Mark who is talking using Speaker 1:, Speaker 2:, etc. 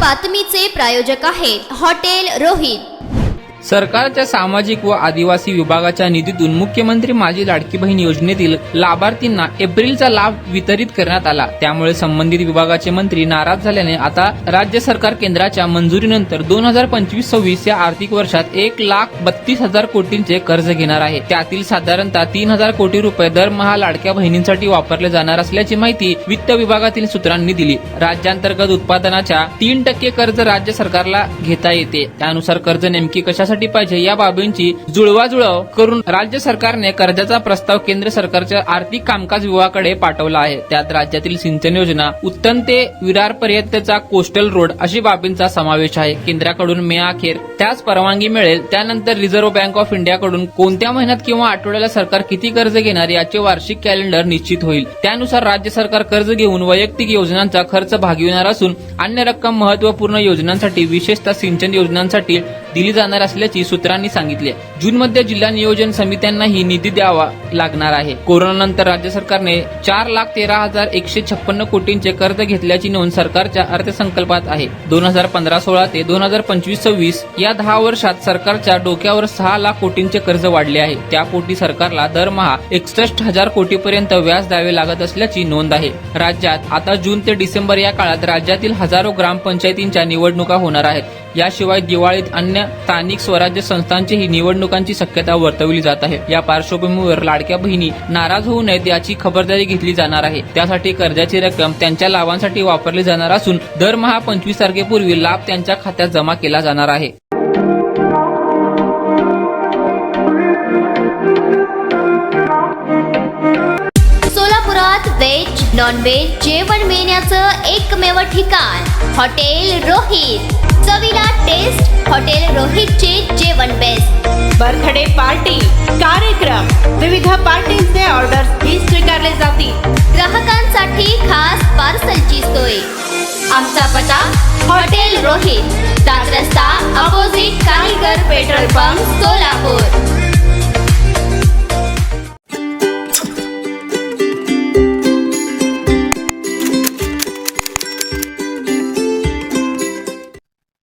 Speaker 1: बातमीचे प्रायोजक आहेत हॉटेल रोहित।
Speaker 2: सरकारच्या सामाजिक व आदिवासी विभागाच्या निधीतून मुख्यमंत्री माझी लाडकी बहीण योजनेतील लाभार्थींना एप्रिलचा लाभ वितरित करण्यात आला। त्यामुळे संबंधित विभागाचे मंत्री नाराज झाल्याने आता राज्य सरकार केंद्राच्या मंजुरीनंतर 2025-26 या आर्थिक वर्षात 1,32,000 कोटींचे कर्ज घेणार आहे। त्यातील साधारणतः 3,000 कोटी रुपये दरमहा लाडक्या बहिणींसाठी वापरले जाणार असल्याची माहिती वित्त विभागातील सूत्रांनी दिली। राज्यांतर्गत उत्पादनाच्या 3% कर्ज राज्य सरकारला घेता येते। त्यानुसार कर्ज नेमकी कशासाठी पाहिजे या बाबींची जुळवाजुळव करून राज्य सरकारने कर्जाचा प्रस्ताव केंद्र सरकारच्या आर्थिक कामकाज विभागाकडे पाठवला आहे। त्यात राज्यातील सिंचन योजना, उत्तन ते विरार पर्यंतचा कोस्टल रोड अशी बाबींचा समावेश आहे। केंद्राकडून मे अखेर त्यास परवानगी मिळेल। त्यानंतर रिझर्व्ह बँक ऑफ इंडियाकडून कोणत्या महिन्यात किंवा आठवड्याला सरकार किती कर्ज घेणार याचे वार्षिक कॅलेंडर निश्चित होईल। त्यानुसार राज्य सरकार कर्ज घेऊन वैयक्तिक योजनांचा खर्च भागविणार असून अन्य रक्कम महत्त्वपूर्ण योजनांसाठी विशेषतः सिंचन योजनांसाठी दिली जाणार असल्याची सूत्रांनी सांगितले। जूनमध्ये जिल्हा नियोजन समित्यांनाही निधी द्यावा लागणार आहे। कोरोनानंतर राज्य सरकारने 4,13,156 कोटींचे कर्ज घेतल्याची नोंद सरकारच्या अर्थसंकल्पात आहे। 2015-16 ते 2025-26 या 10 वर्षात सरकारच्या डोक्यावर 6 लाख कोटींचे कर्ज वाढले आहे। त्यापोटी सरकारला दरमहा 61,000 कोटीपर्यंत व्याज द्यावे लागत असल्याची नोंद आहे। राज्यात आता जून ते डिसेंबर या काळात राज्यातील हजारो ग्रामपंचायतींच्या निवडणुका होणार आहेत। याशिवाय दिवाळीत अन्य स्थानिक स्वराज्य संस्थांचीही निवडणुकांची शक्यता वर्तवली जात आहे। या पार्श्वभूमीवर लाडक्या बहिणी नाराज होऊ नयेत याची खबरदारी घेतली जाणार आहे। त्यासाठी कर्जाची रक्कम त्यांच्या लाभांसाठी वापरली जाणार असून दरमहा 25 तारखेपूर्वी लाभ त्यांच्या खात्यात जमा केला जाणार आहे।
Speaker 1: सोलापुरात व्हेज नॉन व्हेज जेवण मिळण्याचं एकमेव ठिकाण हॉटेल रोहित। चवीला टेस्ट हॉटेल रोहितचे जेवण बेस्ट।
Speaker 3: बर्थडे पार्टी, कार्यक्रम, विविध पार्टींचे ऑर्डर्स ही स्वीकारले जातील।
Speaker 1: ग्राहकांसाठी खास पार्सलची सोय। आमचा पत्ता हॉटेल रोहित, 7 रस्ता अपोजिट कारीगर पेट्रोल पंप, सोलापूर।